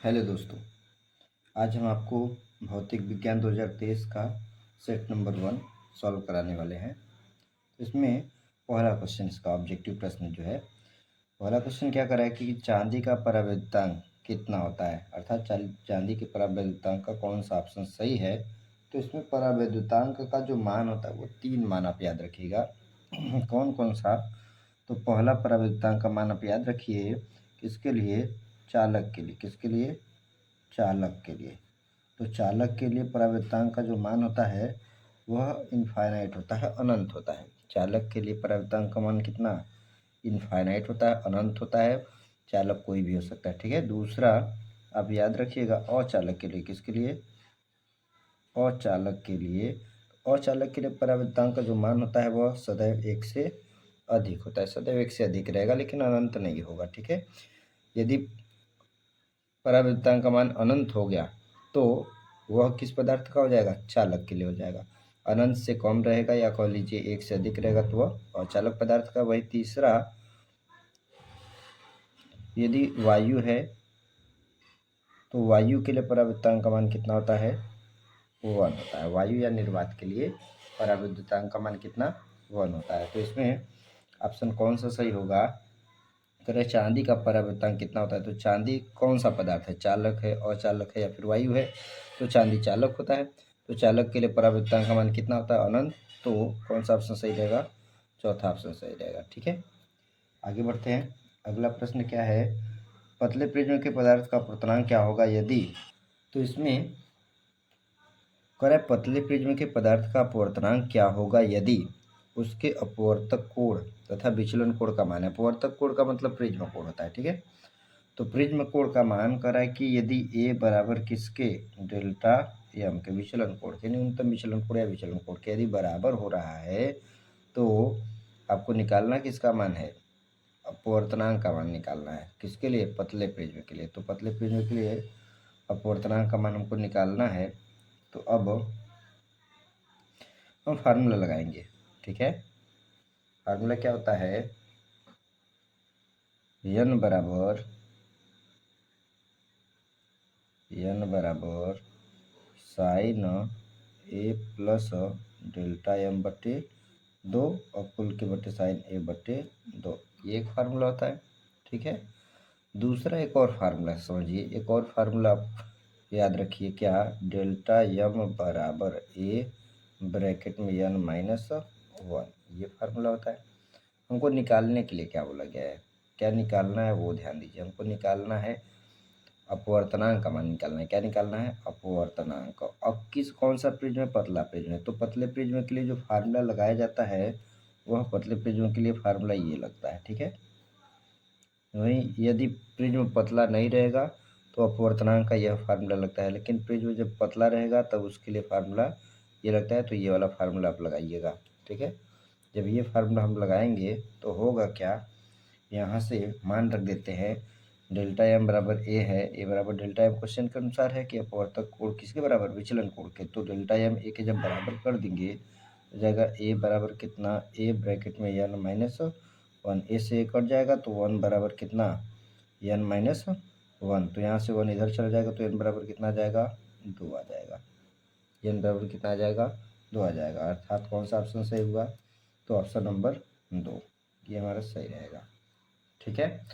Hello दोस्तों, आज हम आपको भौतिक विज्ञान 2023 का सेट नंबर 1 सॉल्व कराने वाले हैं। तो इसमें पहला क्वेश्चन, इसका ऑब्जेक्टिव प्रश्न जो है, पहला क्वेश्चन क्या कर रहा है कि चांदी का परावैद्युतांक कितना होता है, अर्थात चांदी के परावैद्युतांक का कौन सा ऑप्शन सही है। तो इसमें परावैद्युतांक का जो मान होता है वो 3 मान आप याद रखिएगा। कौन कौन सा? तो पहला परावैद्युतांक का मान आप याद रखिए किसके लिए? चालक के लिए। किसके लिए? चालक के लिए। तो चालक के लिए परावर्तांक का जो मान होता है वह इनफाइनाइट होता है, अनंत होता है। चालक के लिए परावर्तांक का मान कितना? इनफाइनाइट होता है, अनंत होता है। चालक कोई भी हो सकता है, ठीक है। दूसरा आप याद रखिएगा अचालक के लिए। किसके लिए? अचालक के लिए। अचालक के लिए परावर्तांक का जो मान होता है वह सदैव 1 से अधिक होता है, सदैव 1 से अधिक रहेगा, लेकिन अनंत नहीं होगा, ठीक है। यदि परावर्तांक का मान अनंत हो गया तो वह किस पदार्थ का हो जाएगा? चालक के लिए हो जाएगा। अनंत से कम रहेगा या कह लीजिए 1 से अधिक रहेगा तो वह अचालक पदार्थ का। वही तीसरा, यदि वायु है तो वायु के लिए परावर्तांक का मान कितना होता है? 1 होता है। वायु या निर्वात के लिए परावर्तांक का मान कितना? 1 होता है। तो इसमें ऑप्शन कौन सा सही होगा? करें चांदी का परावर्तांक कितना होता है, तो चांदी कौन सा पदार्थ है? चालक है, अचालक है या फिर वायु है? तो चांदी चालक होता है। तो चालक के लिए परावर्तांक का मान कितना होता है? अनंत। तो कौन सा ऑप्शन सही रहेगा? चौथा ऑप्शन सही रहेगा, ठीक है। आगे बढ़ते हैं। अगला प्रश्न क्या है? पतले प्रिज्म के पदार्थ का अपवर्तनांक क्या होगा यदि? तो इसमें करें पतले प्रिज्म के पदार्थ का अपवर्तनांक क्या होगा यदि उसके अपवर्तक कोण तथा विचलन कोण का मान है। अपवर्तक कोण का मतलब प्रिज्म कोण होता है, ठीक है। तो प्रिज्म कोण का मान कर रहा है कि यदि ए बराबर किसके? डेल्टा एम के विचलन कोण के, न्यूनतम विचलन कोण या विचलन कोण के यदि बराबर हो रहा है तो आपको निकालना किसका मान है? अपवर्तनांक का मान निकालना है। किसके लिए? पतले प्रिज्म के लिए। तो पतले प्रिज्म के लिए अपवर्तनांक का मान हमको निकालना है। तो अब हम फार्मूला लगाएंगे, ठीक है। फार्मूला क्या होता है? n बराबर साइन ए प्लस डेल्टा एम बटे 2 और कुल के बटे साइन ए बटे 2, ये एक फार्मूला होता है, ठीक है। दूसरा एक और फार्मूला समझिए, एक और फार्मूला आप याद रखिए, क्या? डेल्टा एम बराबर ए ब्रैकेट में n माइनस 1, ये फार्मूला होता है। हमको निकालने के लिए क्या बोला गया है? क्या निकालना है वो ध्यान दीजिए। हमको निकालना है अपवर्तनांक का मान निकालना है। क्या निकालना है? अपवर्तनांक। अब कौन सा प्रिज्म है? पतला प्रिज्म है। तो पतले प्रिज्म के लिए जो फार्मूला लगाया जाता है वह पतले प्रिज्म के लिए फार्मूला ये लगता है, ठीक है। वहीं यदि प्रिज्म पतला नहीं रहेगा तो अपवर्तनांक का यह फार्मूला लगता है, लेकिन प्रिज्म जब पतला रहेगा तब उसके लिए फार्मूला ये लगता है। तो ये वाला फार्मूला आप लगाइएगा, ठीक है। जब ये फार्मूला हम लगाएंगे तो होगा क्या? यहाँ से मान रख देते हैं, डेल्टा एम बराबर ए है, ए बराबर डेल्टा एम क्वेश्चन के अनुसार है कि अपवर्तक कोण किसके बराबर? विचलन कोण के। तो डेल्टा एम ए के जब बराबर कर देंगे तो जाएगा ए बराबर कितना? ए ब्रैकेट में n माइनस 1, ए से ए कट जाएगा तो 1 बराबर कितना? n minus 1। तो यहाँ से 1 इधर चला जाएगा तो n बराबर कितना आ जाएगा? 2 आ जाएगा। n बराबर कितना आ जाएगा? 2 आ जाएगा। अर्थात कौन सा ऑप्शन सही हुआ? तो ऑप्शन नंबर 2 ये हमारा सही रहेगा, ठीक है।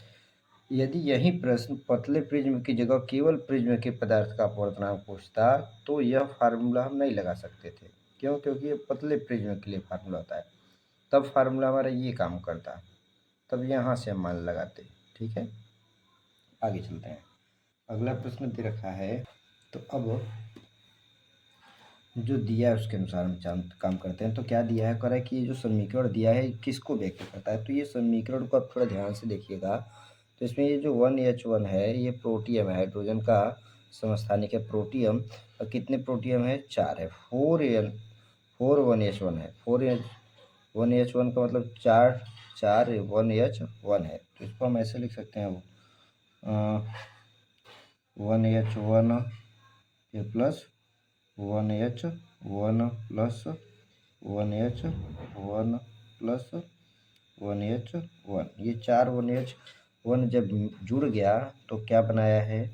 यदि यही प्रश्न पतले प्रिज्म की जगह केवल प्रिज्म के पदार्थ का अपवर्तनांक पूछता तो यह फार्मूला हम नहीं लगा सकते थे। क्यों? क्योंकि ये पतले प्रिज्म के लिए फार्मूला होता है, तब फार्मूला हमारा ये काम करता, तब यहाँ से हम मान लगाते, ठीक है। आगे चलते हैं। अगला प्रश्न दे रखा है, तो अब जो दिया है उसके अनुसार हम काम करते हैं। तो क्या दिया है? कह रहा है कि ये जो समीकरण दिया है किसको व्यक्त करता है। तो ये समीकरण को आप थोड़ा ध्यान से देखिएगा। तो इसमें ये जो 1H1 है ये प्रोटियम है, हाइड्रोजन का समस्थानिक है प्रोटियम। और कितने प्रोटियम है? 4 है। 4 1H1 है। 1H1 का मतलब 4 4 1H1 है। तो इसको हम ऐसे लिख सकते हैं, 1H1 ये plus 1H1 plus 1H1 plus 1H1, ये 4 1H1 जब जुड़ गया तो क्या बनाया है?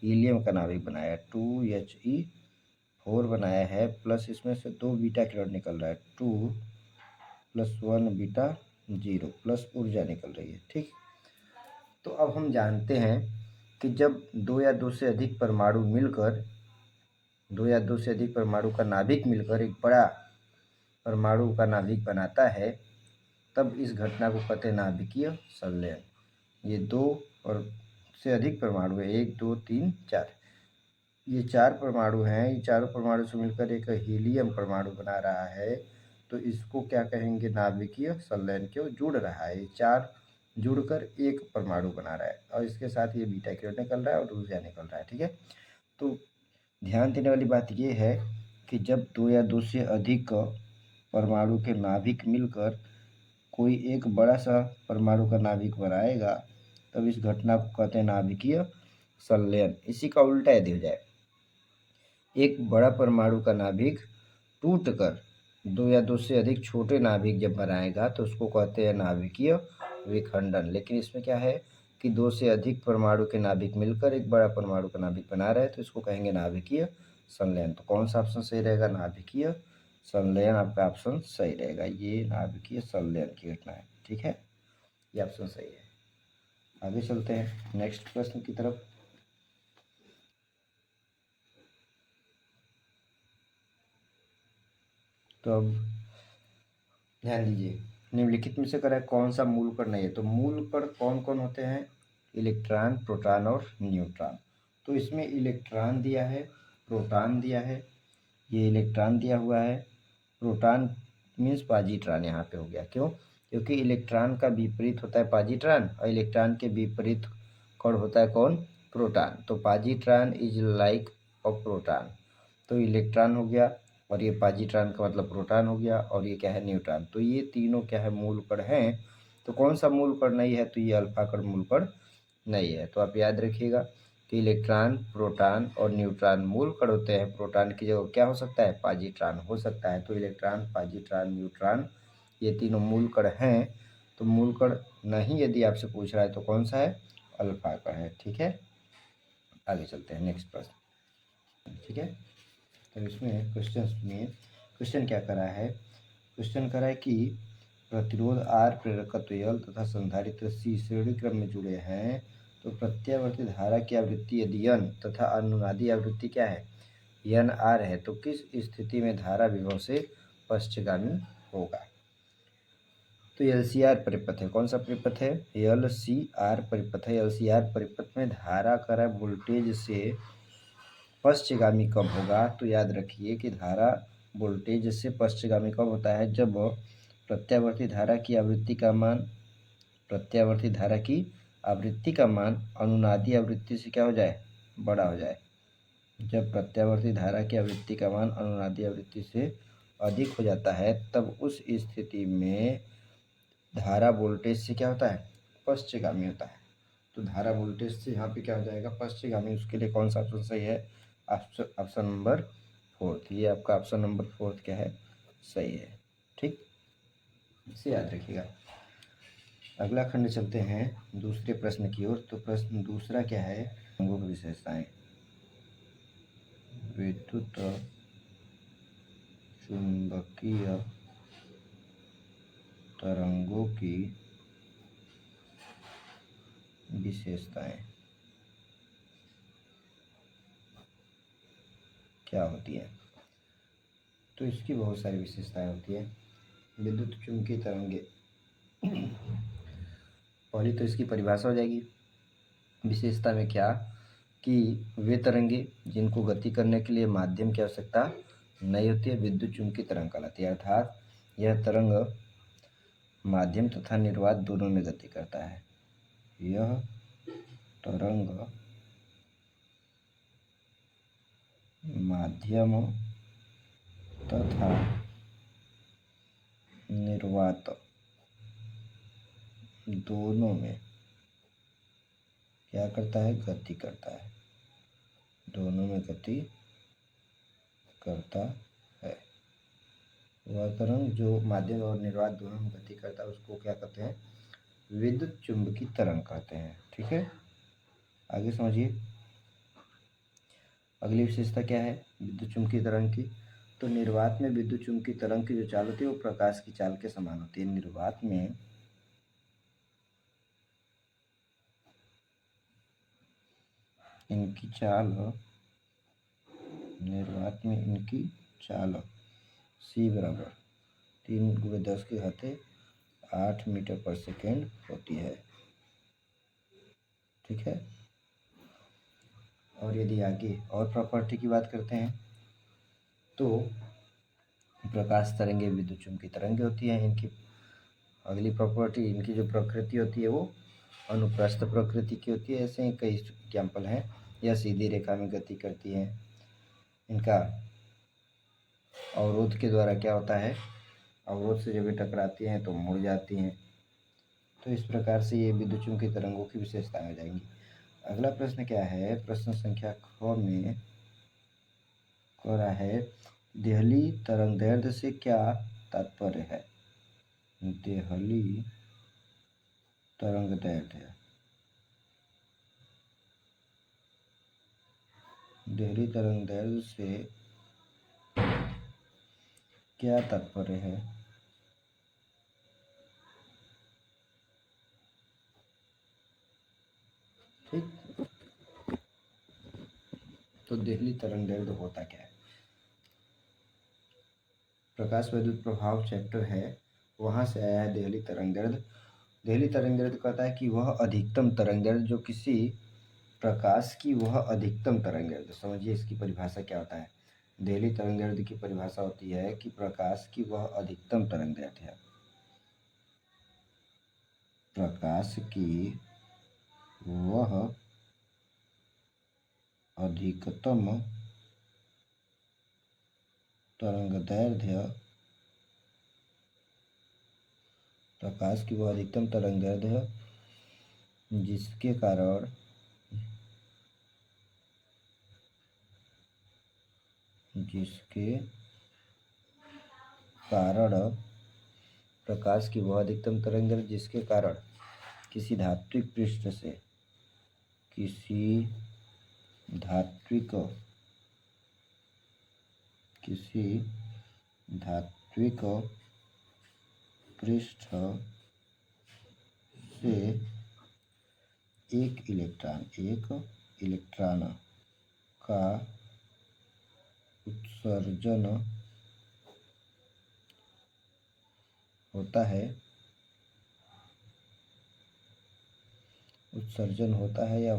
हीलियम का नाभिक बनाया, 2He4 बनाया है, प्लस इसमें से 2 बीटा कैरोड निकल रहा है, 2 + 1 बीटा 0 प्लस ऊर्जा निकल रही है। ठीक, तो अब हम जानते हैं कि जब 2 या 2 से अधिक परमाणु मिलकर 2 या 2 से अधिक परमाणु का नाभिक मिलकर एक बड़ा परमाणु का नाभिक बनाता है, तब इस घटना को कहते हैं नाभिकीय संलयन। ये 2 और से अधिक परमाणु है, 1 2 3 4, ये 4 परमाणु हैं, ये चारों परमाणु से मिलकर एक हीलियम परमाणु बना रहा है, तो इसको क्या कहेंगे, नाभिकीय संलयन। क्यों जुड़ रहा है, 4 जुड़कर एक परमाणु बना रहा है और इसके साथ ये बीटा कैरोड निकल रहा है और ऊर्जा निकल रहा है। ठीक है, तो ध्यान देने वाली बात ये है कि जब 2 या 2 से अधिक परमाणु के नाभिक मिलकर कोई एक बड़ा सा परमाणु का नाभिक बनाएगा, तब इस घटना को कहते हैं नाभिकीय संलयन। इसी का उल्टा यदि हो जाए, एक बड़ा परमाणु का नाभिक टूटकर 2 या 2 से अधिक छोटे नाभिक जब बनाएगा तो उसको कहते हैं नाभिकीय विखंडन। लेकिन इसमें क्या है कि 2 से अधिक परमाणु के नाभिक मिलकर एक बड़ा परमाणु का नाभिक बना रहे हैं, तो इसको कहेंगे नाभिकीय संलयन। तो कौन सा ऑप्शन सही रहेगा, नाभिकीय संलयन आपका ऑप्शन सही रहेगा। ये नाभिकीय संलयन की घटना है। ठीक है, ये ऑप्शन सही है। आगे चलते हैं नेक्स्ट प्रश्न की तरफ। तो अब ध्यान दीजिए, निम्नलिखित में से करें कौन सा मूल कण नहीं है। तो मूल कण कौन कौन होते हैं, इलेक्ट्रॉन, प्रोटॉन और न्यूट्रॉन। तो इसमें इलेक्ट्रॉन दिया है, प्रोटॉन दिया है, ये इलेक्ट्रॉन दिया हुआ है, प्रोटॉन मीन्स पॉजिट्रॉन यहाँ पे हो गया। क्यों, क्योंकि इलेक्ट्रॉन का विपरीत होता है पॉजिट्रॉन और इलेक्ट्रॉन के विपरीत कण होता है कौन, प्रोटॉन। तो positron is like a proton, तो इलेक्ट्रॉन हो गया और ये पॉजिट्रॉन का मतलब प्रोटॉन हो गया और ये क्या है, न्यूट्रॉन। तो ये तीनों क्या है, मूल कण हैं। तो कौन सा मूल कण नहीं है, तो ये अल्फा कण मूल कण नहीं है। तो आप याद रखिएगा कि इलेक्ट्रॉन, प्रोटॉन और न्यूट्रॉन मूल कण होते हैं। प्रोटॉन की जगह क्या हो सकता है, पॉजिट्रॉन हो सकता है। तो इलेक्ट्रॉन, पॉजिट्रॉन, न्यूट्रॉन ये तीनों मूल कण हैं। तो मूल कण नहीं यदि आपसे पूछ रहा है तो कौन सा है, अल्फा कण है। ठीक है, आगे चलते हैं नेक्स्ट प्रश्न। ठीक है, तो इसमें क्वेश्चन क्या करा है, क्वेश्चन करा है कि प्रतिरोध R, प्रेरकत्व L तथा संधारित्र C श्रेणी क्रम में जुड़े हैं, तो प्रत्यावर्ती धारा की आवृत्ति यदि N तथा अनुनादी आवृत्ति क्या है, NR है, तो किस स्थिति में धारा विभव से पश्चगामी होगा। तो LCR परिपथ है, कौन सा परिपथ है, LCR परिपथ है। LCR परिपथ में धारा करा वोल्टेज से पश्चगामी कब होगा। तो याद रखिए कि धारा वोल्टेज से पश्चगामी कब होता है, जब प्रत्यावर्ती धारा की आवृत्ति का मान अनुनादी आवृत्ति से क्या हो जाए, बड़ा हो जाए। जब प्रत्यावर्ती धारा की आवृत्ति का मान अनुनादी आवृत्ति से अधिक हो जाता है, तब उस स्थिति में धारा वोल्टेज से क्या होता है, पश्चगामी होता है। तो धारा वोल्टेज से यहाँ पे क्या हो जाएगा, पश्चगामी। उसके लिए कौन सा ऑप्शन सही है, ऑप्शन नंबर 4। ये आपका ऑप्शन नंबर 4 क्या है, सही है। ठीक, इसे याद रखिएगा। अगला खंड चलते हैं दूसरे प्रश्न की ओर। तो प्रश्न दूसरा क्या है, तरंगों की विशेषताएं। विद्युत चुंबकीय तरंगों की विशेषताएं क्या होती है। तो इसकी बहुत सारी विशेषताएं होती है। विद्युत चुंबकीय तरंगे, पहली तो इसकी परिभाषा हो जाएगी विशेषता में क्या, कि वे तरंगे जिनको गति करने के लिए माध्यम की आवश्यकता नहीं होती है, विद्युत चुंबकीय तरंग कहलाती है। अर्थात यह तरंग माध्यम तथा निर्वात दोनों में गति करता है। यह तरंग माध्यम तथा निर्वात दोनों में क्या करता है, गति करता है, दोनों में गति करता है। वह तरंग जो माध्यम और निर्वात दोनों में गति करता है उसको क्या कहते हैं, विद्युत चुंबकीय तरंग कहते हैं। ठीक है, आगे समझिए। अगली विशेषता क्या है विद्युत चुम्बकीय तरंग की। तो निर्वात में विद्युत चुम्बकीय तरंग की जो चाल होती है वो प्रकाश की चाल के समान होती है। निर्वात में इनकी चाल c बराबर 3 × 10⁸ मीटर/सेकेंड होती है। ठीक है। और यदि आगे और प्रॉपर्टी की बात करते हैं तो प्रकाश तरंगे विद्युत चुम्बकीय तरंगे होती हैं। इनकी अगली प्रॉपर्टी, इनकी जो प्रकृति होती है वो अनुप्रस्थ प्रकृति की होती है। ऐसे ही कई एग्जाम्पल हैं। यह सीधी रेखा में गति करती हैं। इनका अवरोध के द्वारा क्या होता है, अवरोध से जब ये टकराती हैं तो मुड़ जाती हैं। तो इस प्रकार से ये विद्युत चुम्बकीय तरंगों की विशेषताएं हो जाएंगी। अगला प्रश्न क्या है, प्रश्न संख्या 6 में कह रहा है देहली तरंगदैर्ध्य से क्या तात्पर्य है। देहली तरंगदैर्ध्य, देहली तरंगदैर्ध्य से क्या तात्पर्य है। ठीक, तो देहली तरंगदैर्ध्य होता क्या है। प्रकाश विद्युत प्रभाव चैप्टर है, वहां से आया है देहली तरंगदैर्ध्य। देहली तरंगदैर्ध्य कहता है कि वह अधिकतम तरंगदैर्ध्य जो किसी प्रकाश की, वह अधिकतम तरंगदैर्ध्य। समझिए इसकी परिभाषा क्या होता है। देहली तरंगदैर्ध्य की परिभाषा होती है कि प्रकाश की वह अधिकतम तरंगदैर्ध्य है। प्रकाश की वह अधिकतम तरंगदैर्ध्य, प्रकाश की वह अधिकतम तरंगदैर्ध्य जिसके कारण प्रकाश की वह अधिकतम तरंगदैर्ध्य जिसके कारण किसी धात्विक पृष्ठ से, किसी धात्विक पृष्ठ से एक इलेक्ट्रॉन का उत्सर्जन होता है या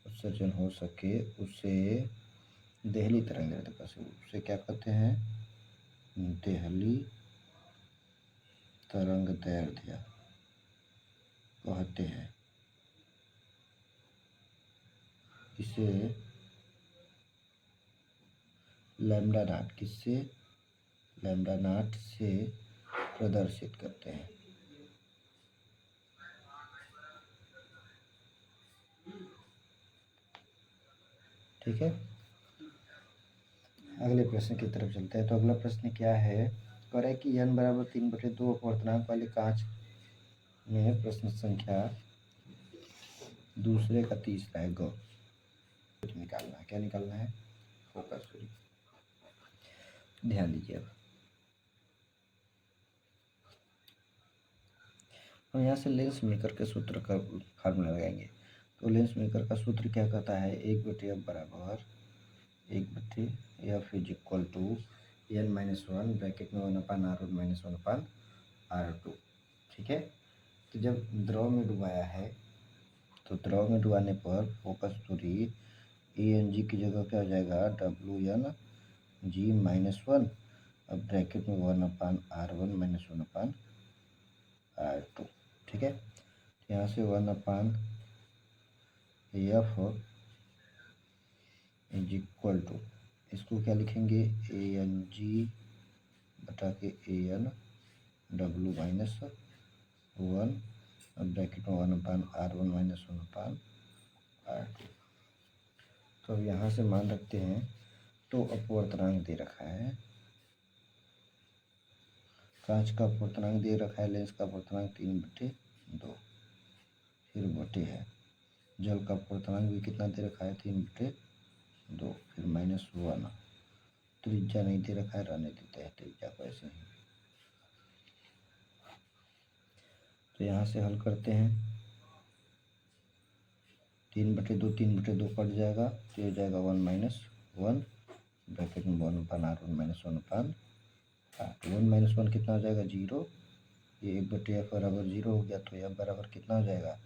उत्सर्जन हो सके उसे देहली तरंगदैर्ध्य का, उसे क्या कहते हैं, देहली तरंगदैर्ध्य कहते हैं। इसे लैम्डा नॉट, किससे, लैम्डा नॉट से प्रदर्शित करते हैं। ठीक है। अगले प्रश्न की तरफ चलते हैं। तो अगला प्रश्न क्या है, कह रहा है कि n बराबर 3/2 अपवर्तनांक वाले कांच में प्रश्न संख्या दूसरे का तीसरा है ग निकालना है। क्या निकालना है, फोकस। ध्यान दीजिए। अब हम यहाँ से लेंस मेकर के सूत्र का फार्मूला लगाएंगे। तो लेंस मेकर का सूत्र क्या कहता है, 1/f बराबर 1/f is equal to n-1 bracket में 1/r1 - 1/r2। ठीक है। तो जब द्रव में डुबाया है तो द्रव में डुबाने पर फोकस दूरी Ang की जगह क्या हो जाएगा, Wng-1, अब ब्रैकेट में 1/r1 - 1/r2। ठीक है। यहाँ से 1/f इज इक्वल टू, इसको क्या लिखेंगे, Ang/An W-1, अब ब्रैकेट में 1/r1 - 1/r2। तो अब यहाँ से मान रखते हैं। तो अपवर्तनांक दे रखा है, कांच का अपवर्तनांक दे रखा है, लेंस का अपवर्तनांक 3/2, फिर बटे है। जल का अपवर्तनांक भी कितना दे रखा है, 3/2। 2 फिर -1। त्रिज्या नहीं दे रखा है, रहने देते हैं त्रिज्या को ऐसे ही। तो यहाँ से हल करते हैं, 3/2 3/2 कट जाएगा तो ये हो जाएगा 1 - 1 ब्रैकेट में 1/r1 - 1/8। 1 - 1 कितना हो जाएगा 0। ये 1/f बराबर 0 हो गया, तो f बराबर कितना हो जाएगा,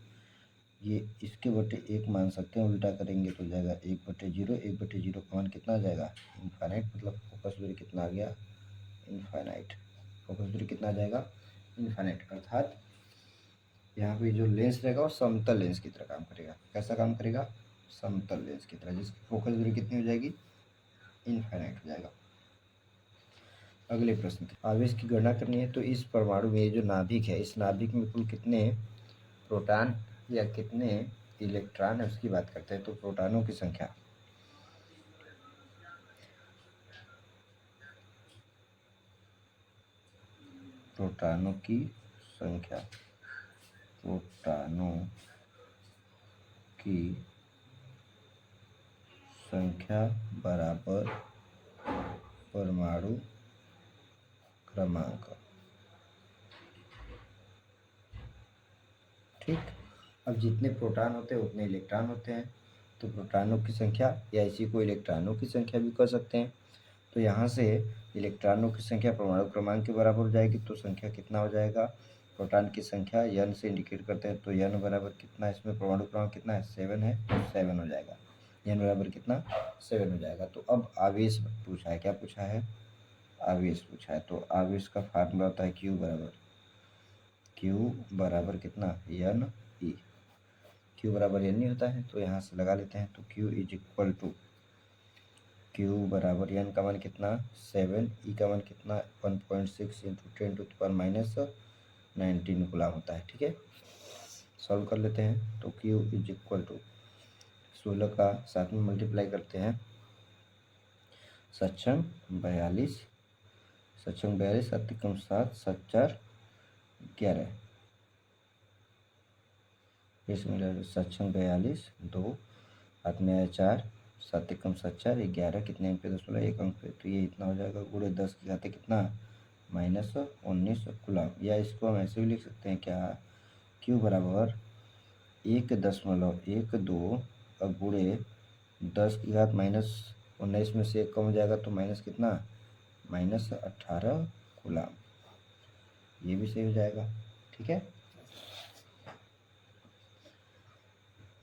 ये इसके बटे 1 मान सकते हैं, उल्टा करेंगे तो हो जाएगा 1/0। 1/0 का मान कितना आ जाएगा इनफाइनाइट, मतलब फोकस दूरी कितना आ गया इनफाइनाइट। फोकस दूरी कितना आ जाएगा इनफाइनाइट, अर्थात यहाँ पे जो लेंस रहेगा वो समतल लेंस की तरह काम करेगा। कैसा काम करेगा, समतल लेंस की तरह, जिसकी फोकस दूरी कितनी हो जाएगी इनफाइनाइट हो जाएगा। अगले प्रश्न, आवेश की गणना करनी है। तो इस परमाणु में जो नाभिक है, इस नाभिक में कुल कितने प्रोटॉन या कितने इलेक्ट्रॉन है उसकी बात करते हैं। तो प्रोटॉनों की संख्या, प्रोटॉनों की संख्या, प्रोटॉनों की संख्या बराबर परमाणु क्रमांक। ठीक, अब जितने प्रोटॉन होते हैं उतने इलेक्ट्रॉन होते हैं, तो प्रोटॉनों की संख्या या इसी को इलेक्ट्रॉनों की संख्या भी कह सकते हैं। तो यहाँ से इलेक्ट्रॉनों की संख्या परमाणु क्रमांक के बराबर हो जाएगी। तो संख्या कितना हो जाएगा, प्रोटॉन की संख्या n से इंडिकेट करते हैं, तो n बराबर कितना, इसमें परमाणु क्रमांक कितना है 7 है, तो 7 हो जाएगा। n बराबर कितना 7 हो जाएगा। तो अब आवेश पूछा है, क्या पूछा है आवेश पूछा है। तो आवेश का फार्मूला होता है Q बराबर कितना n e। Q बराबर n ही होता है, तो यहाँ से लगा लेते हैं। तो Q बराबर n का मान कितना 7, e का मान कितना 1.6 × 10⁻19 गुलाम होता है। ठीक है, सॉल्व कर लेते हैं। तो Q = 16 का 7 में मल्टीप्लाई करते हैं, 7×42 7×42 7 × 7 7 4 11, इसमें 7×42 2 हाथ में आया 4 7 × 7 4 11, कितने अंक पे 1 अंक पे, तो ये इतना हो जाएगा गुणे 10 की घात कितना -19 कूलम। या इसको हम ऐसे भी लिख सकते हैं क्या, Q बराबर 1.12 और गुणे 10 की घात -19 में से 1 कम हो जाएगा तो माइनस कितना -18 कूलम। ये भी सही हो जाएगा। ठीक है,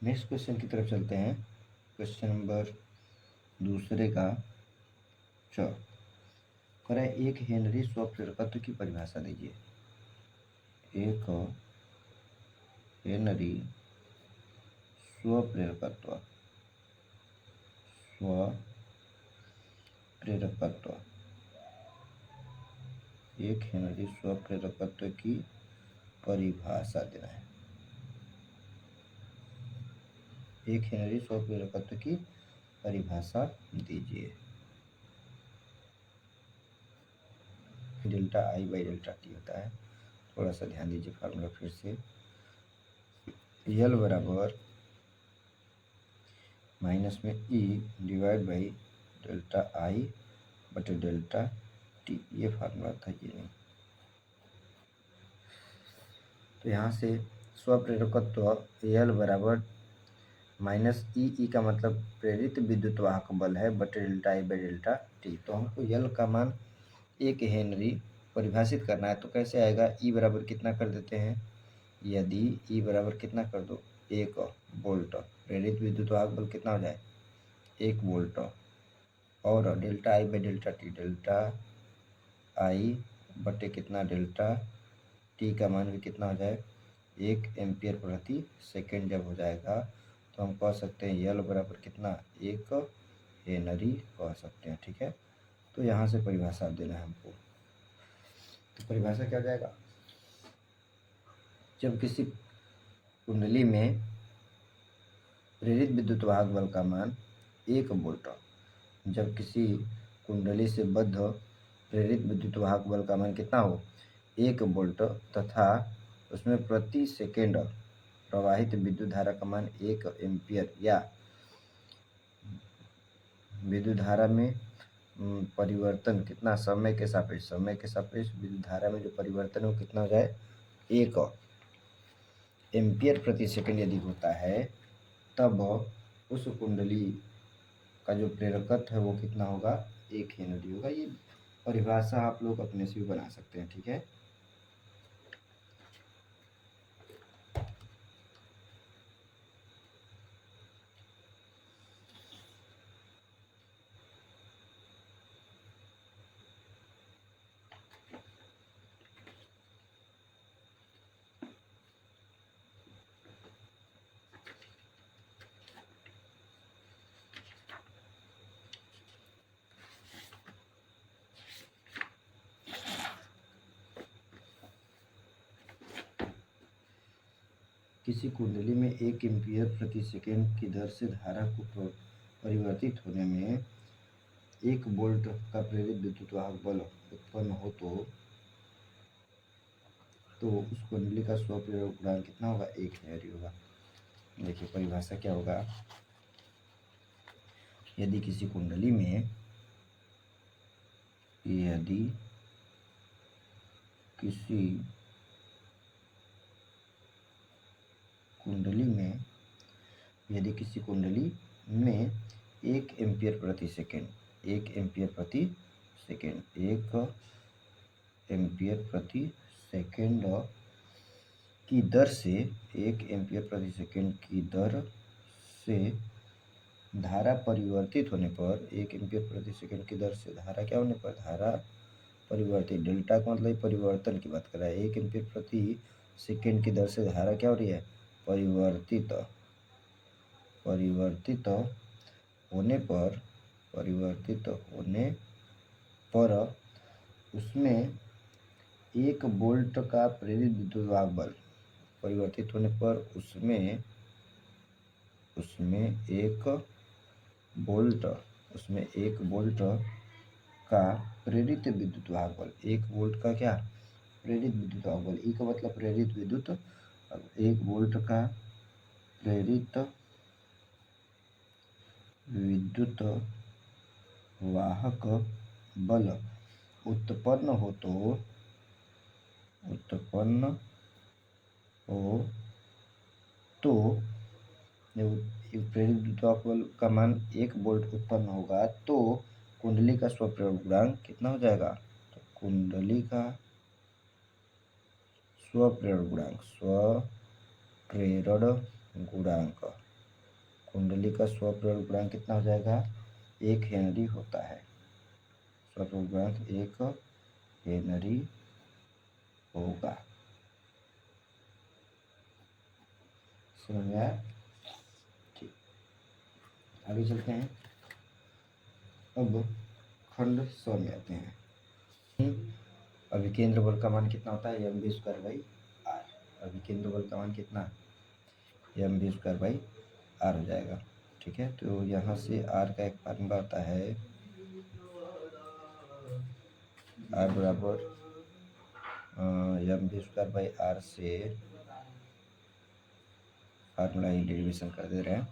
नेक्स्ट क्वेश्चन की तरफ चलते हैं। क्वेश्चन नंबर दूसरे का च करें, एक हेनरी स्वप्रेरकत्व की परिभाषा दीजिए। एक हेनरी स्वप्रेरकत्व एक हेनरी स्वप्रेरकत्व की परिभाषा देना है। एक हेनरी स्वप्रेरकत्व की परिभाषा दीजिए। Delta I by delta T होता है, थोड़ा सा ध्यान दीजिए फार्मूला फिर से। L बराबर माइनस में E divide by delta I बटे डेल्टा टी, ये फार्मूला था, ये नहीं। तो यहाँ से स्वप्रेरकत्व L बराबर -E का मतलब प्रेरित विद्युत वाहक बल है बटे delta I by delta T. तो हमको L का मान 1 हेनरी परिभाषित करना है। तो कैसे आएगा, E बराबर कितना कर देते हैं, यदि E बराबर कितना कर दो 1 वोल्ट, प्रेरित विद्युत वाहक बल कितना हो जाए 1 वोल्ट, और delta I by delta T, delta I बटे कितना डेल्टा टी का मान भी कितना हो जाए 1 एम्पियर प्रति सेकेंड जब हो जाएगा, तो हम कह सकते हैं L बराबर कितना 1 हेनरी कह सकते हैं। ठीक है, तो यहाँ से परिभाषा देना है हमको। तो परिभाषा क्या हो जाएगा, जब किसी कुंडली में प्रेरित विद्युत वाहक बल का मान 1 वोल्ट, जब किसी कुंडली से बद्ध प्रेरित विद्युत वाहक बल का मान कितना हो 1 वोल्ट, तथा उसमें प्रति सेकेंड प्रवाहित विद्युत धारा का मान 1 एम्पियर या विद्युत धारा में परिवर्तन कितना, समय के सापेक्ष विद्युत धारा में जो परिवर्तन है वो कितना हो जाए, 1 एम्पियर प्रति सेकंड यदि होता है, तब उस कुंडली का जो प्रेरकत्व है वो कितना होगा, 1 हेनरी होगा। ये परिभाषा आप लोग अपने से भी बना सकते हैं, ठीक है। किसी कुंडली में 1 एम्पीयर प्रति सेकंड की दर से धारा को परिवर्तित होने में 1 वोल्ट का प्रेरित विद्युत वाहक बल उत्पन्न हो तो उस कुंडली का स्वप्रेरक गुणांक कितना होगा, 1 हेनरी होगा। देखिए परिभाषा क्या होगा, यदि किसी कुंडली में यदि किसी कुंडली में 1 एम्पीयर प्रति सेकंड 1 एम्पीयर प्रति सेकंड की दर से 1 एम्पीयर प्रति सेकंड की दर से धारा परिवर्तित होने पर 1 एम्पीयर प्रति सेकंड की दर से धारा क्या होने पर, धारा परिवर्तित, डेल्टा का मतलब परिवर्तन की बात कर रहा है। 1 एम्पीयर प्रति सेकंड की दर से धारा क्या हो रही है, परिवर्तित होने पर उसमें 1 वोल्ट का प्रेरित विद्युत वाहक बल, परिवर्तित होने पर उसमें 1 वोल्ट का प्रेरित विद्युत वाहक बल, 1 वोल्ट का क्या, प्रेरित विद्युत वाहक बल, ई का मतलब प्रेरित विद्युत, 1 वोल्ट का प्रेरित विद्युत वाहक बल उत्पन्न हो तो प्रेरित विद्युत वाहक बल का मान 1 वोल्ट उत्पन्न होगा तो कुंडली का स्वप्रेरण गुणांक कितना हो जाएगा, तो कुंडली का स्वप्रेरण गुणांक कुंडली का स्वप्रेरण गुणांक कितना हो जाएगा, 1 हेनरी होता है। स्वप्रेरण गुणांक 1 हेनरी होगा। समझ में आया, ठीक। आगे चलते हैं, अब खंड 100 में आते हैं। अभिकेंद्र बल का मान कितना होता है, mv²/r। अभिकेंद्र बल का मान कितना, mv²/r हो जाएगा, ठीक है। तो यहाँ से r का एक फार्मूला होता है, r बराबर mv²/r से फार्मूला ही डेरिवेशन कर दे रहे हैं।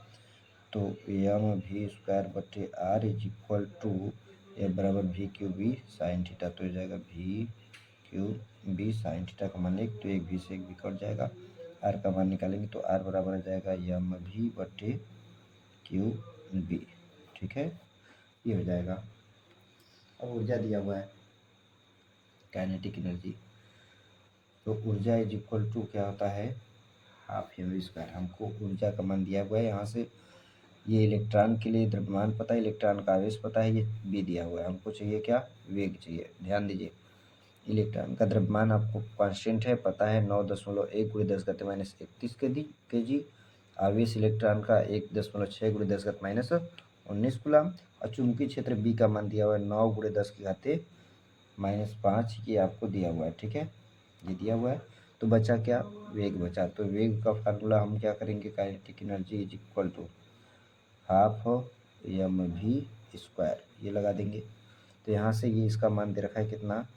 तो mv²/r is equal to F बराबर v/b साइन थीटा, तो हो जाएगा v/b साइन थीटा का मान 1, तो 1 भी से 1 भी कट जाएगा। r का मान निकालेंगे तो r बराबर आ जाएगा mv/qb, ठीक है, ये हो जाएगा। अब ऊर्जा दिया हुआ है, काइनेटिक एनर्जी, तो ऊर्जा इज इक्वल टू क्या होता है, हाफ mv²। हमको ऊर्जा का मान दिया हुआ है, यहाँ से ये इलेक्ट्रॉन के लिए द्रव्यमान पता है, इलेक्ट्रॉन का आवेश पता है, ये भी दिया हुआ है। हमको चाहिए क्या, वेग चाहिए। ध्यान दीजिए, इलेक्ट्रॉन का द्रव्यमान आपको कांस्टेंट है, पता है 9.1 × 10⁻31 आवेश इलेक्ट्रॉन का 1.6 × 10⁻19 कूलम, और चुंबकीय क्षेत्र बी का मान दिया हुआ है 9 × 10⁻5, ये आपको दिया हुआ है, ठीक है, ये दिया हुआ है। तो बचा क्या, वेग बचा। तो वेग का फार्मूला हम क्या करेंगे, kinetic energy is equal to half mv², ये लगा देंगे। तो यहाँ से ये इसका मान दे रखा है कितना,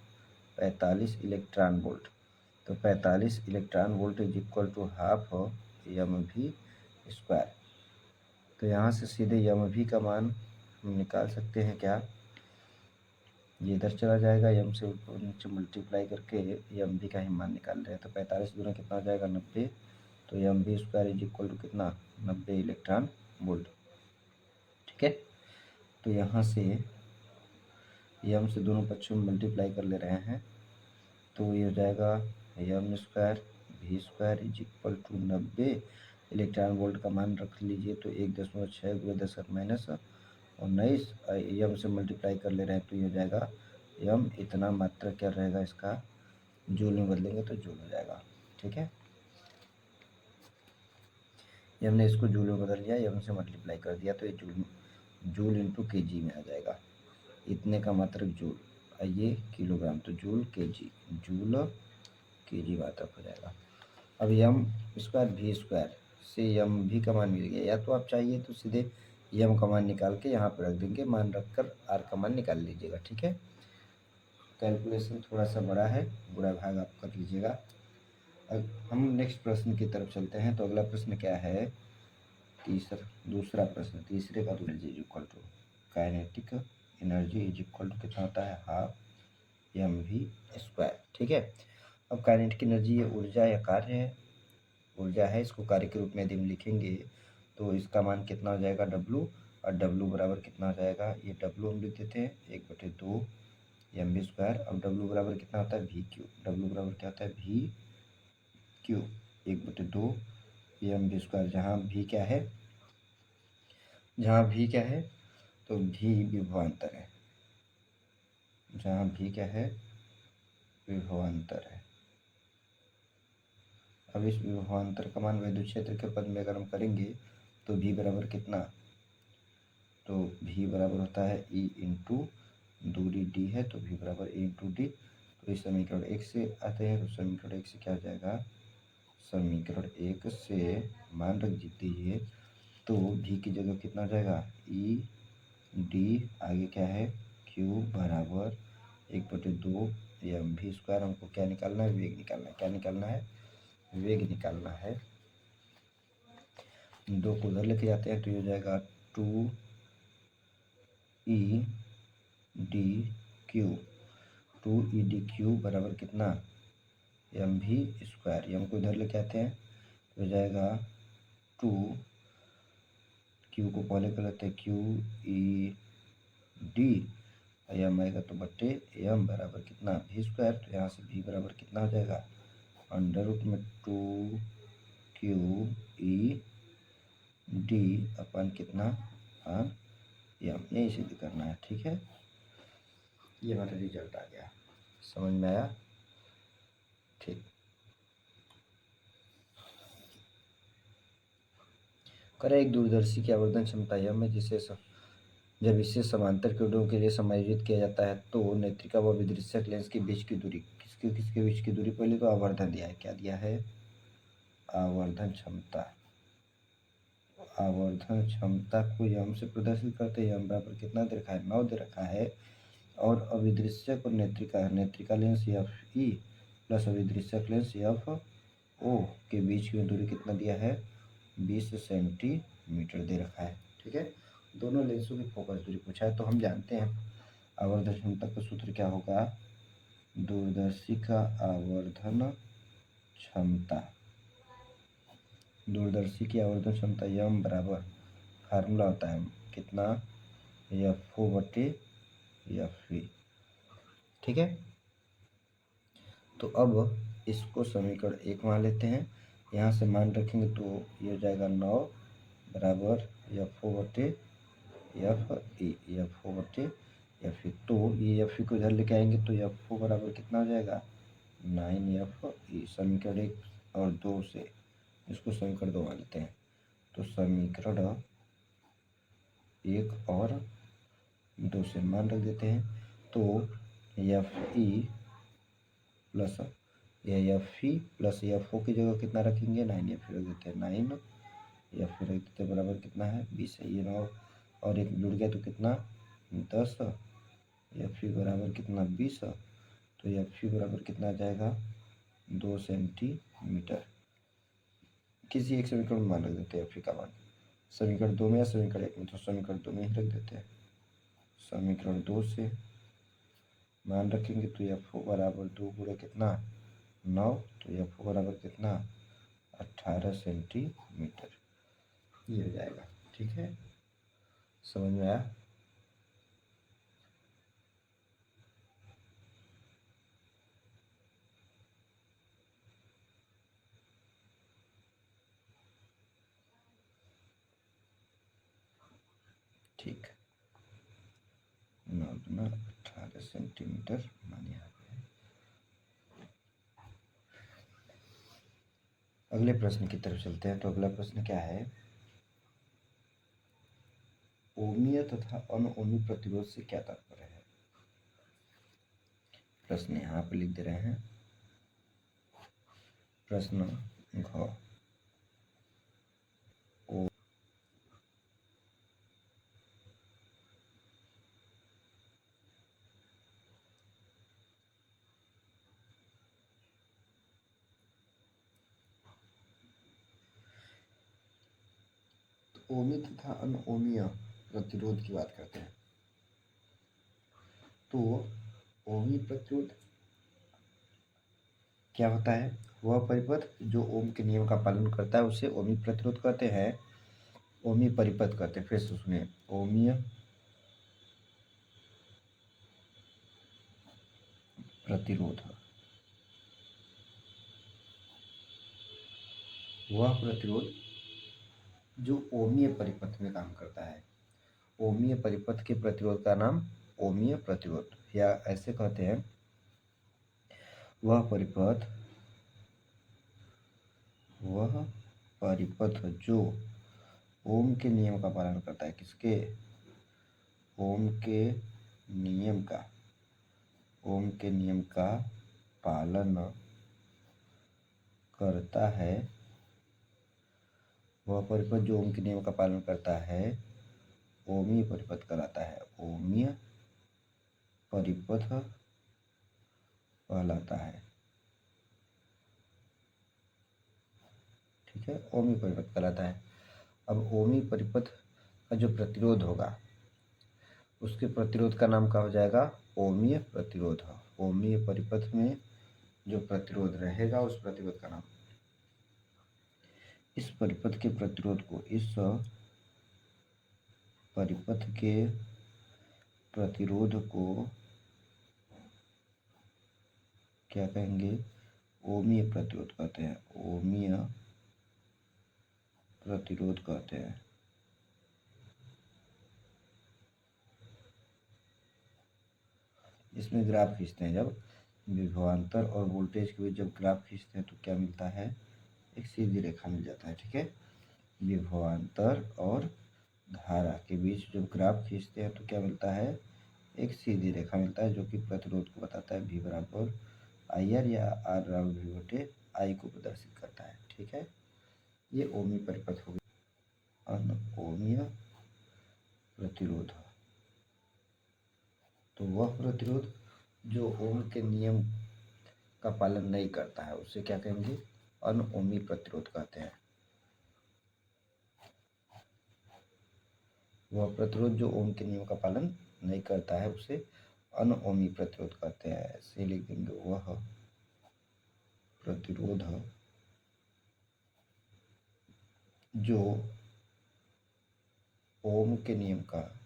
45 इलेक्ट्रॉन वोल्ट। तो 45 electron volt is equal to half mv²। तो यहाँ से सीधे mv का मान हम निकाल सकते हैं क्या, ये इधर चला जाएगा, m से ऊपर नीचे मल्टीप्लाई करके एम भी का ही मान निकाल रहे हैं। तो 45 दूना कितना हो जाएगा 90, तो एम भी स्क्वायर इज इक्वल टू कितना 90 इलेक्ट्रॉन वोल्ट। ठीक है, तो यहाँ से एम से दोनों पक्षों में मल्टीप्लाई कर ले रहे हैं, तो ये हो जाएगा एम स्क्वायर भी square is equal to 90 electron volt का मान रख लीजिए, तो 1.6 × 10⁻19 एम से मल्टीप्लाई कर ले रहे हैं, तो ये हो जाएगा एम इतना मात्रा क्या रहेगा इसका, जूल में बदलेंगे तो जूल हो जाएगा। ठीक है, हमने इसको जूल में बदल लिया, एम से मल्टीप्लाई कर दिया, तो ये जूल इंटू के जी में आ जाएगा, इतने का मात्रक जूल, ये किलोग्राम, तो जूल के जी मात्रक हो जाएगा। अब एम स्क्वायर भी स्क्वायर से एम भी का मान मिल गया, या तो आप चाहिए तो सीधे एम का मान निकाल के यहाँ पर रख देंगे, मान रखकर आर का मान निकाल लीजिएगा। ठीक है, कैलकुलेशन थोड़ा सा बड़ा है, बुरा भाग आप कर लीजिएगा। अब हम नेक्स्ट प्रश्न की तरफ चलते हैं। तो अगला प्रश्न क्या है, दूसरा प्रश्न, तीसरे का energy is equal to kinetic energy is equal to कितना होता है, हाफ एम वी स्क्वायर। ठीक है, अब काइनेटिक एनर्जी ये ऊर्जा या कार्य है, ऊर्जा है, इसको कार्य के रूप में यदि हम लिखेंगे तो इसका मान कितना हो जाएगा W, और W बराबर कितना हो जाएगा, ये W हम लिख देते हैं 1/2 एम वी स्क्वायर। अब W बराबर कितना होता है वी क्यू, W बराबर क्या होता है V Q 1/2 M V square, जहाँ V क्या है, तो V विभवांतर है, जहाँ V क्या है विभवांतर है। अब इस विभवांतर का मान विद्युत क्षेत्र के पद में अगर हम करेंगे तो V बराबर कितना, तो V बराबर होता है E इंटू दूरी D है, तो V बराबर E इंटू डी। तो इस समीकरण 1 से आते हैं, तो समीकरण 1 से क्या हो जाएगा, समीकरण 1 से मान रख दीजिए, तो V की जगह कितना हो जाएगा E डी, आगे क्या है Q बराबर 1/2 एम वी स्क्वायर। हमको क्या निकालना है, वेग निकालना है, क्या निकालना है, वेग निकालना है। 2 को उधर लेके जाते हैं, तो ये हो जाएगा 2 E D Q, 2 E D Q बराबर कितना एम वी स्क्वायर। एम को इधर लेके आते हैं, तो हो जाएगा 2, क्यू को पहले कर लेते हैं क्यू ई डी, एम आएगा तो बट्टे एम बराबर कितना वी स्क्वायर। तो यहाँ से वी बराबर कितना हो जाएगा, √2 क्यू ई डी अपन कितना एम, यही सिद्ध करना है। ठीक है, ये हमारा रिजल्ट आ गया, समझ में आया। ठीक, करें एक दूरदर्शी की आवर्धन क्षमता यम है, जिसे जब इसे समांतर किरणों के लिए समायोजित किया जाता है, तो नेत्रिका व विदृश्यक लेंस के बीच की दूरी, किसके बीच की दूरी, पहले तो आवर्धन दिया है, क्या दिया है, आवर्धन क्षमता। आवर्धन क्षमता को यम से प्रदर्शित करते हैं, यम बराबर कितना दे रखा है, 9 दे रखा है, और अविदृश्यक और नेत्रिका लेंस एफ ई प्लस अविदृश्यक लेंस एफ ओ के बीच की दूरी कितना दिया है, 20 सेंटीमीटर दे रखा है। ठीक है, दोनों लेंसों की फोकस दूरी पूछा है, तो हम जानते हैं आवर्धन क्षमता का सूत्र क्या होगा, दूरदर्शी का आवर्धन क्षमता, दूरदर्शी की आवर्धन क्षमता यम बराबर, फार्मूला होता है कितना, एफ ओ बटे एफ वी। ठीक है, तो अब इसको समीकरण 1 मान लेते हैं, यहाँ से मान रखेंगे तो ये हो जाएगा 9 बराबर एफ ओ बटे एफ ई, एफ ओ बटे एफ ई। तो ये एफ ई को इधर लेके आएंगे, तो एफ ओ बराबर कितना हो जाएगा 9 एफ ई। समीकरण 1 और 2 से इसको समीकरण 2 मान लेते हैं, तो समीकरण 1 और 2 से मान रख देते हैं, तो F E plus F E plus F O की जगह कितना रखेंगे 9 एफ ई रख देते हैं, 9 एफ ई रख देते हैं बराबर कितना है 20 है, ये 9 और 1 जुड़ गया तो कितना 10, एफ ई बराबर कितना 20, तो एफ ई बराबर कितना आ जाएगा 2 सेंटीमीटर। किसी एक समीकरण में मान रख देते हैं एफ ई का मान, समीकरण 2 में या समीकरण 1 में, तो समीकरण 2 में ही रख देते हैं। समीकरण 2 से मान रखेंगे तो F बराबर 2 गुणे कितना 9, तो F बराबर कितना 18 सेंटीमीटर, ये हो जाएगा। ठीक है, समझ में आया? ठीक, 9 गुना 18 सेंटीमीटर मान यहाँ पे है। अगले प्रश्न की तरफ चलते हैं। तो अगला प्रश्न क्या है, ओमीय तथा अनओमी प्रतिरोध से क्या तात्पर्य है? प्रश्न यहाँ पे लिख दे रहे हैं। प्रश्न घ ओमी तथा अनओमीय प्रतिरोध की बात करते हैं। तो ओमी प्रतिरोध क्या होता है? वह परिपथ जो ओम के नियम का पालन करता है उसे ओमी प्रतिरोध कहते हैं, ओमी परिपथ कहते हैं। फिर से सुनिए, ओमीय प्रतिरोध वह प्रतिरोध जो ओमीय परिपथ में काम करता है। ओमीय परिपथ के प्रतिरोध का नाम ओमीय प्रतिरोध, या ऐसे कहते हैं वह परिपथ जो ओम के नियम का पालन करता है। किसके? ओम के नियम का पालन करता है। वह परिपथ जो ओम के नियम का पालन करता है ओमीय परिपथ कहलाता है, ओमीय परिपथ कहलाता है। ठीक है, ओमी परिपथ कहलाता है। अब ओमी परिपथ का जो प्रतिरोध होगा उसके प्रतिरोध का नाम क्या हो जाएगा? ओमीय प्रतिरोध। ओमीय परिपथ में जो प्रतिरोध रहेगा उस प्रतिरोध का नाम, इस परिपथ के प्रतिरोध को, इस परिपथ के प्रतिरोध को क्या कहेंगे? ओमीय प्रतिरोध कहते हैं, ओमीय प्रतिरोध कहते हैं। इसमें ग्राफ खींचते हैं, जब विभवांतर और वोल्टेज के बीच जब ग्राफ खींचते हैं तो क्या मिलता है? एक सीधी रेखा मिल जाता है। ठीक है, विभवांतर और धारा के बीच जब ग्राफ खींचते हैं तो क्या मिलता है? एक सीधी रेखा मिलता है, जो कि प्रतिरोध को बताता है। V बराबर IR या R बराबर V बटे I को प्रदर्शित करता है। ठीक है, ये ओमी परिपथ हो गया। अनओमीय प्रतिरोध, तो वह प्रतिरोध जो ओम के नियम का पालन नहीं करता है उसे क्या कहेंगे? अनओमी प्रतिरोध कहते हैं। वह प्रतिरोध जो ओम के नियम का पालन नहीं करता है उसे अनओमी प्रतिरोध कहते हैं। ऐसे लिख देंगे, वह प्रतिरोध जो ओम के नियम का पालन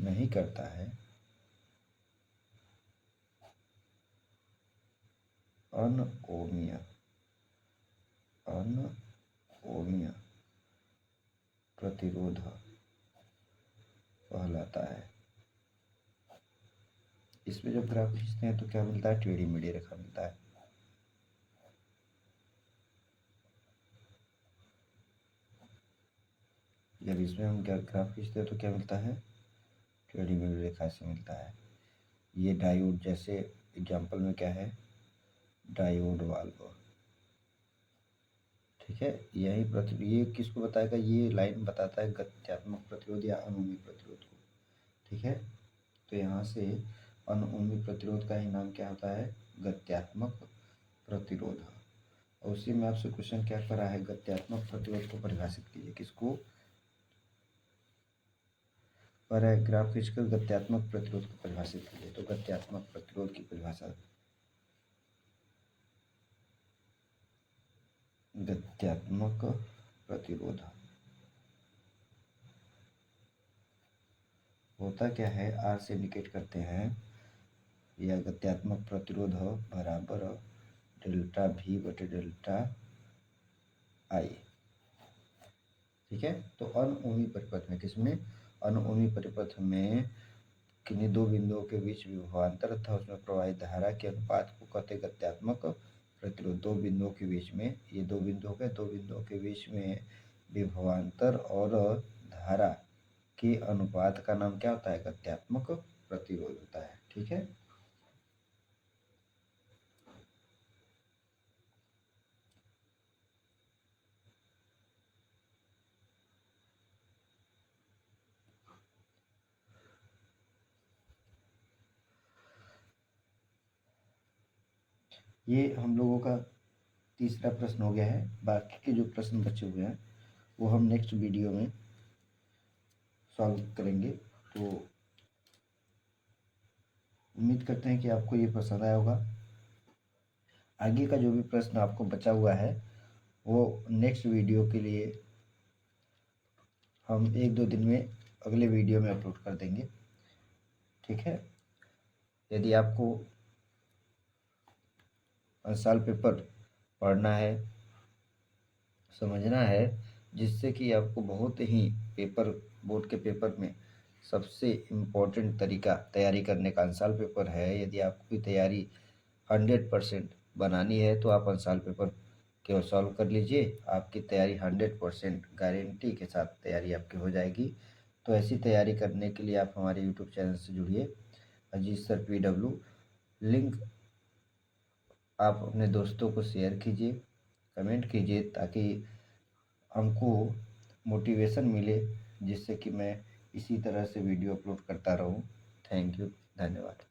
नहीं करता है, अनओमीय प्रतिरोध कहलाता है। इसमें जब ग्राफ खींचते हैं तो क्या मिलता है? टेढ़ी मेढ़ी रेखा मिलता है। जब इसमें हम ग्राफ खींचते हैं तो क्या मिलता है? टेढ़ी मेढ़ी रेखा से मिलता है। ये डायोड, जैसे एग्जाम्पल में क्या है? Diode valve. ठीक है, यही प्रतिरोध, ये किसको बताएगा? ये लाइन बताता है गत्यात्मक प्रतिरोध या अनओमी प्रतिरोध को। ठीक है, तो यहाँ से अनओमी प्रतिरोध का ही नाम क्या होता है? गत्यात्मक प्रतिरोध। और उसी में आपसे क्वेश्चन क्या करा है, गत्यात्मक प्रतिरोध को परिभाषित कीजिए। किसको? पैराग्राफ खींचकर गत्यात्मक प्रतिरोध को परिभाषित कीजिए। तो गत्यात्मक प्रतिरोध की परिभाषा, गत्यात्मक प्रतिरोध होता क्या है, आर से इंडिकेट करते हैं, या गत्यात्मक प्रतिरोध बराबर डेल्टा V बटे डेल्टा I। ठीक है, तो अनुओमी परिपथ में, किसमें? अनुओमी परिपथ में किन्हीं दो बिंदुओं के बीच विभवांतर तथा उसमें प्रवाहित धारा के अनुपात को कहते हैं गत्यात्मक प्रतिरोध। दो बिंदुओं के बीच में, ये दो बिंदु हो गए, दो बिंदुओं के बीच में विभवांतर और धारा के अनुपात का नाम क्या होता है? गत्यात्मक प्रतिरोध होता है। ठीक है, ये हम लोगों का तीसरा प्रश्न हो गया है। बाकी के जो प्रश्न बचे हुए हैं वो हम नेक्स्ट वीडियो में सॉल्व करेंगे। तो उम्मीद करते हैं कि आपको ये पसंद आया होगा। आगे का जो भी प्रश्न आपको बचा हुआ है वो नेक्स्ट वीडियो के लिए हम 1-2 दिन में अगले वीडियो में अपलोड कर देंगे। ठीक है, यदि आपको साल पेपर पढ़ना है, समझना है, जिससे कि आपको बहुत ही पेपर, बोर्ड के पेपर में सबसे इम्पोर्टेंट तरीका तैयारी करने का अंसाल पेपर है। यदि आपकी तैयारी 100% बनानी है तो आप अंसाल पेपर केवल सॉल्व कर लीजिए, आपकी तैयारी 100% गारंटी के साथ तैयारी आपकी हो जाएगी। तो ऐसी तैयारी करने के लिए आप हमारे यूट्यूब चैनल से जुड़िए, अजीत सर PW। लिंक आप अपने दोस्तों को शेयर कीजिए, कमेंट कीजिए, ताकि हमको मोटिवेशन मिले, जिससे कि मैं इसी तरह से वीडियो अपलोड करता रहूं। थैंक यू, धन्यवाद।